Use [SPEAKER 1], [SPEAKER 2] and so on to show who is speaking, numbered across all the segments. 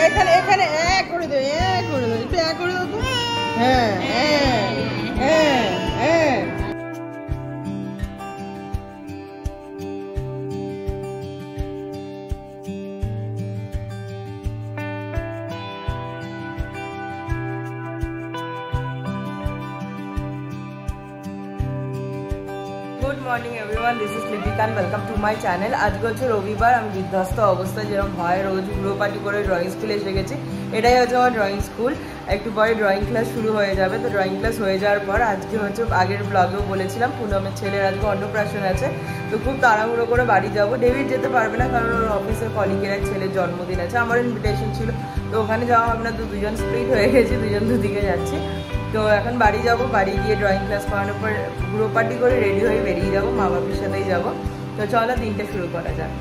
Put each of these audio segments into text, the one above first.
[SPEAKER 1] এখানে এখানে এক করে দে, এক করে দে, একটু এক করে দাও তো। হ্যাঁ হ্যাঁ হ্যাঁ হ্যাঁ। Good morning everyone, this is Lipika and welcome to my channel. আজকে হচ্ছে রবিবার, আমি বিধ্বস্ত অবস্থায় যেরকম হয় রোজ গৃহপাঠী করে ড্রয়িং স্কুলে এসে গেছি। এটাই হচ্ছে আমার ড্রয়িং স্কুল। একটু পরে ড্রয়িং ক্লাস শুরু হয়ে যাবে। তো ড্রয়িং ক্লাস হয়ে যাওয়ার পর আজকে হচ্ছে আগের ব্লগেও বলেছিলাম পুনমের ছেলের আজকে অন্নপ্রাশন আছে। তো খুব তাড়াহুড়ো করে বাড়ি যাবো। ডেভিড যেতে পারবে না কারণ ওর অফিসের কলিগের এক ছেলের জন্মদিন আছে, আমার ইনভিটেশন ছিল। তো ওখানে যাওয়া হবে না, তো দুজন স্প্লিট হয়ে গেছি, দুজন দুদিকে যাচ্ছি। তো এখন বাড়ি যাব, বাড়ি গিয়ে ড্রয়িং ক্লাস করানোর পর গৃহপাঠী করে রেডি হয়ে বেরিয়ে যাবো, মা বাবার সাথেই যাবো। তো চলো দিনটা শুরু করা যাক।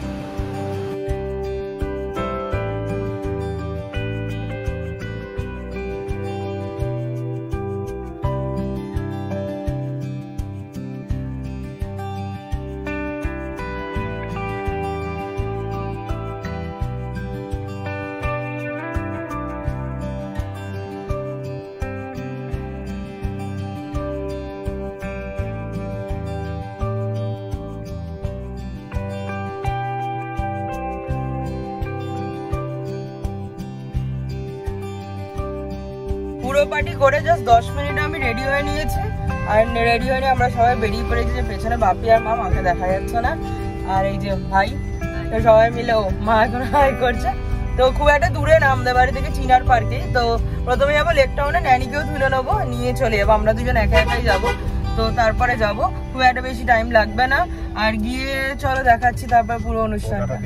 [SPEAKER 1] পুরো পার্টি করে জাস্ট 10 মিনিট আমি রেডি হয়ে নিয়েছি। আর রেডি হয়ে নিয়ে আমরা সবাই বেরিয়ে পড়েছি। যে পেছনে বাপি আর মা, মাকে দেখা যাচ্ছে না, আর এই যে ভাই, তো সবাই মিলে ও মা এখন হাই করছে। তো খুব একটা দূরে না, আমাদের বাড়ি থেকে চিনার পার্কে। তো প্রথমে যাবো লেক টাউনে, ন্যানিকেও তুলে নেবো, নিয়ে চলে যাবো। আমরা দুজন একা একাই যাবো। তো তারপরে যাবো, খুব একটা বেশি টাইম লাগবে না। আর গিয়ে চলো দেখাচ্ছি তারপর পুরো অনুষ্ঠানটা।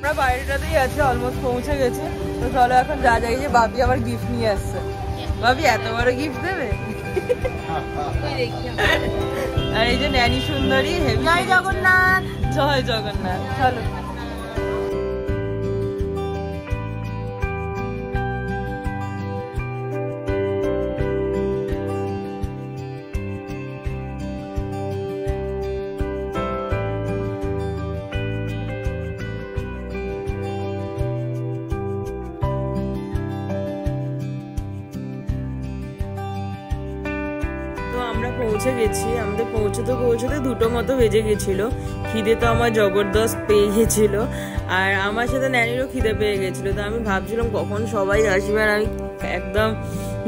[SPEAKER 1] আমরা বাইরেটাতেই আছি, অলমোস্ট পৌঁছে গেছে। তো চলো এখন যা যাই। যে বাপি আবার গিফট নিয়ে আসছে। বাপি এত বড় গিফট দেবে? আর এই যে ন্যানি সুন্দরী, জয় জগন্নাথ, জয় জগন্নাথ। চলো পৌঁছে গেছি। আমাদের পৌঁছতে পৌঁছতে 2টো মতো বেজে গেছিল। খিদে তো আমার জবরদস্ত পেয়ে গেছিল, আর আমার সাথে ন্যানিরও খিদে পেয়ে গেছিলো। তো আমি ভাবছিলাম কখন সবাই আসবে আর আমি একদম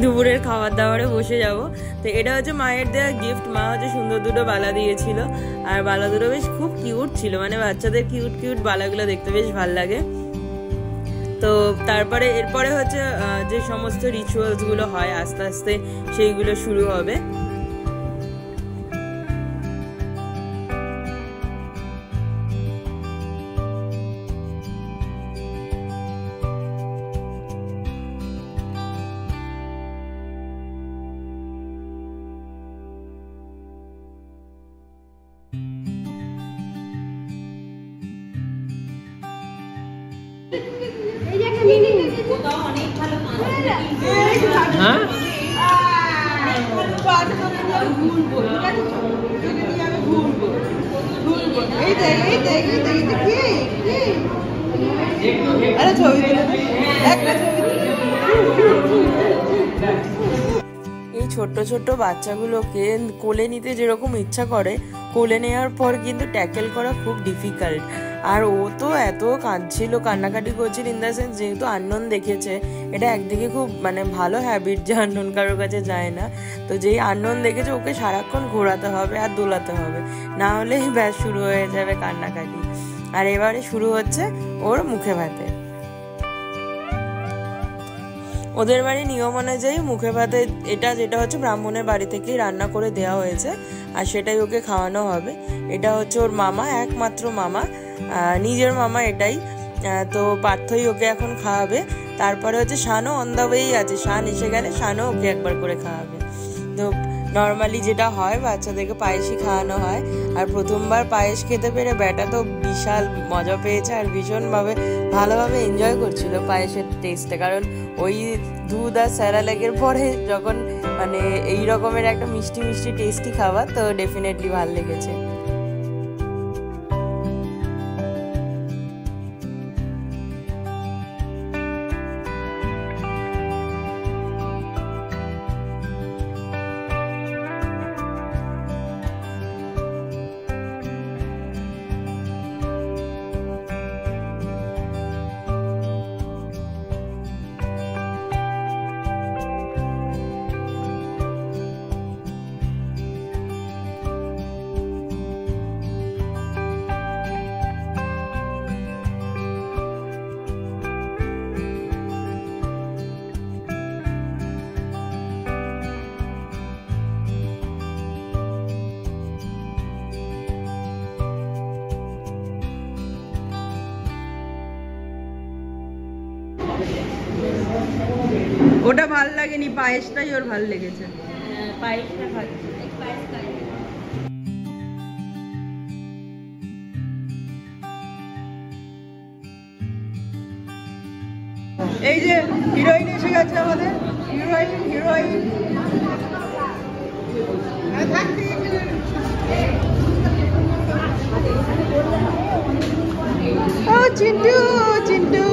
[SPEAKER 1] দুপুরের খাবার দাবারে বসে যাব। তো এটা হচ্ছে মায়ের দেওয়া গিফট। মা হচ্ছে সুন্দর 2টো বালা দিয়েছিল, আর বালা 2টো বেশ খুব কিউট ছিল, মানে বাচ্চাদের কিউট কিউট বালাগুলো দেখতে বেশ ভালো লাগে। তো তারপরে এরপরে হচ্ছে যে সমস্ত রিচুয়ালসগুলো হয় আস্তে আস্তে সেইগুলো শুরু হবে। হ্যাঁ আরে ছবি একটা এই ছোট্ট ছোট্ট বাচ্চাগুলোকে কোলে নিতে যেরকম ইচ্ছা করে, কোলে নেওয়ার পর কিন্তু ট্যাকেল করা খুব ডিফিকাল্ট। আর ও তো এত কাঁদছিল, কান্নাকাটি করছিল, ইন দ্য সেন্স যেহেতু আননোন দেখেছে, এটা একদিকে খুব মানে ভালো হ্যাবিট যে আননোন কারোর কাছে যায় না। তো যেই আননোন দেখেছে ওকে সারাক্ষণ ঘোরাতে হবে আর দোলাতে হবে, না হলেই ব্যাস শুরু হয়ে যাবে কান্নাকাটি। আর এবারে শুরু হচ্ছে ওর মুখে ভাতে। ওদের বাড়ি নিয়ম অনুযায়ী মুখে ভাতে এটা যেটা হচ্ছে ব্রাহ্মণের বাড়ি থেকেই রান্না করে দেওয়া হয়েছে, আর সেটাই ওকে খাওয়ানো হবে। এটা হচ্ছে ওর মামা, একমাত্র মামা, নিজের মামা এটাই। তো পার্থই ওকে এখন খাওয়াবে। তারপরে হচ্ছে শানও অন দ্য ওয়েই আছে, শান এসে গেলে শানও ওকে একবার করে খাওয়াবে। তো নর্মালি যেটা হয় বাচ্চাদেরকে পায়েসই খাওয়ানো হয়। আর প্রথমবার পায়েস খেতে পেরে ব্যাটা তো বিশাল মজা পেয়েছে আর ভীষণভাবে ভালোভাবে এনজয় করছিল পায়েসের টেস্টে। কারণ ওই দুধ আর স্যারালেকের পরে যখন মানে এই রকমের একটা মিষ্টি মিষ্টি টেস্টি খাবার, তো ডেফিনেটলি ভালো লেগেছে। ওটা ভাল লাগেনি, পায়েসটাই ওর ভাল লেগেছে। পায়েসটা ভালো। এই যে হিরোইন এসে গেছে আমাদের, হিরোইন ও চিন্টু চিন্টু।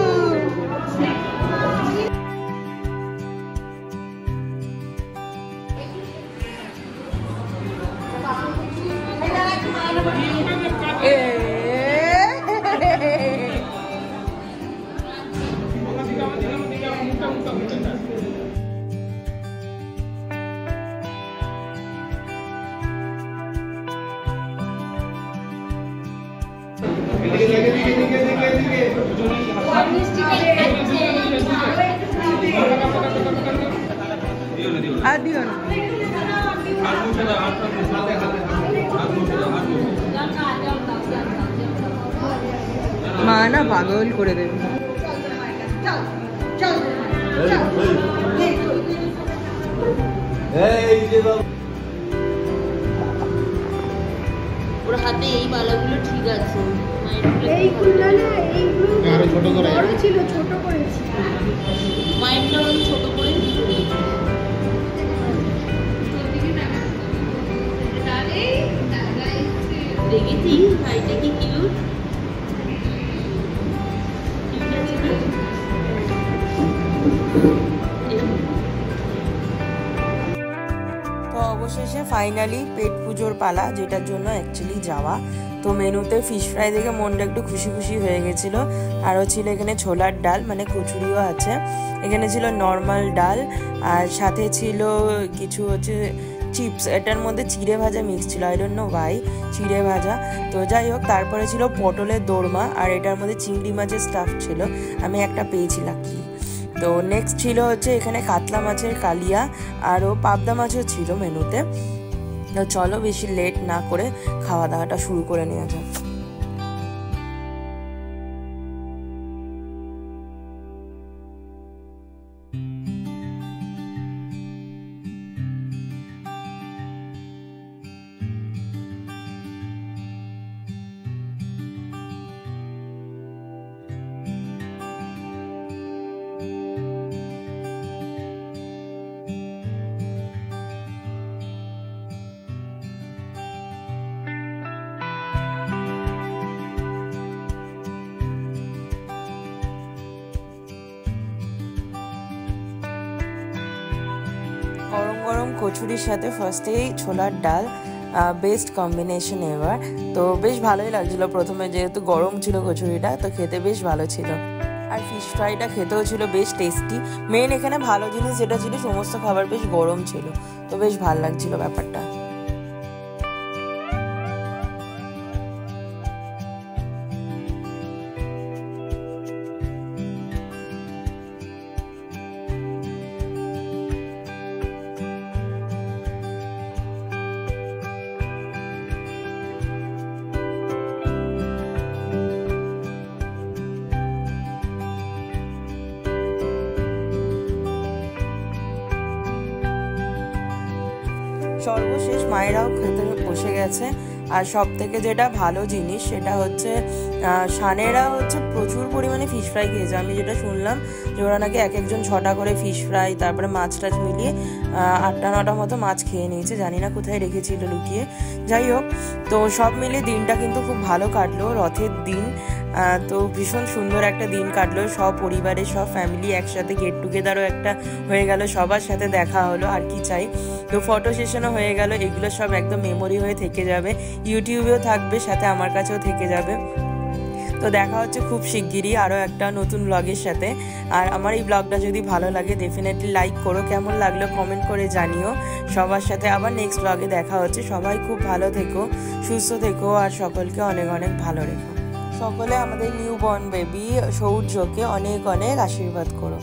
[SPEAKER 1] আর দিও না, মা না পাগল করে দেবে। ওর হাতে এই মালাগুলো ঠিক আছে, এইগুলো না এইগুলো আরো ছোট করে বড় ছিল, ছোট করেছি মাইন্ডটা ছোট করে দেখেছি ভাইটা কি কিউট। তো অবশেষে ফাইনালি পেট পুজোর পালা, যেটার জন্য অ্যাকচুয়ালি যাওয়া। তো মেনুতে ফিশ ফ্রাই দেখে মনটা একটু খুশি খুশি হয়ে গেছিলো। আরও ছিল এখানে ছোলার ডাল, মানে কচুরিও আছে। এখানে ছিল নর্মাল ডাল, আর সাথে ছিল কিছু হচ্ছে চিপস, এটার মধ্যে চিড়ে ভাজা মিক্স ছিল, আই ডোন্ট নো ওয়াই চিড়ে ভাজা। তো যাই হোক, তারপরে ছিল পটলের দোরমা, আর এটার মধ্যে চিংড়ি মাছের স্টাফ ছিল, আমি একটা পেয়েছিলাম কি। তো নেক্সট ছিল হচ্ছে এখানে কাতলা মাছের কালিয়া, আরও পাবদা মাছও ছিল মেনুতে। তো চলো বেশি লেট না করে খাওয়া দাওয়াটা শুরু করে নেওয়া যাক। গরম গরম কচুরির সাথে ফার্স্টেই ছোলার ডাল, বেস্ট কম্বিনেশন এবার। তো বেশ ভালোই লাগছিলো প্রথমে, যেহেতু গরম ছিল কচুরিটা, তো খেতে বেশ ভালো ছিল। আর ফিশ ফ্রাইটা খেতেও ছিল বেশ টেস্টি। মেন এখানে ভালো জিনিস যেটা ছিল, সমস্ত খাবার বেশ গরম ছিল, তো বেশ ভালো লাগছিল ব্যাপারটা। সর্বশেষ মায়েরাও খেতে বসে গেছে। আর সব থেকে যেটা ভালো জিনিস সেটা হচ্ছে সানেরা হচ্ছে প্রচুর পরিমাণে ফিশ ফ্রাই খেয়েছে। আমি যেটা শুনলাম যে ওরা নাকি এক একজন 6টা করে ফিশ ফ্রাই, তারপরে মাছ টাছ মিলিয়ে 8টা 9টা মতো মাছ খেয়ে নিয়েছে। জানি না কোথায় রেখেছিল লুকিয়ে। যাই হোক, তো সব মিলিয়ে দিনটা কিন্তু খুব ভালো কাটলো, রথের দিন। তো ভীষণ সুন্দর একটা দিন কাটলো, সব পরিবারের সব ফ্যামিলি একসাথে গেট টুগেদারও একটা হয়ে গেল, সবার সাথে দেখা হলো, আর কি চাই। তো ফটো সেশনও হয়ে গেল। এগুলো সব একদম মেমোরি হয়ে থেকে যাবে, ইউটিউবেও থাকবে, সাথে আমার কাছেও থেকে যাবে। তো দেখা হচ্ছে খুব শিগগিরই আরও একটা নতুন ব্লগের সাথে। আর আমার এই ব্লগটা যদি ভালো লাগে ডেফিনেটলি লাইক করো, কেমন লাগলো কমেন্ট করে জানিও। সবার সাথে আবার নেক্সট ব্লগে দেখা হচ্ছে। সবাই খুব ভালো থেকো, সুস্থ থেকো, আর সকলকে অনেক অনেক ভালো রেখো। সকলে আমাদের নিউ বর্ন বেবি সৌর্যকে অনেক অনেক আশীর্বাদ করো।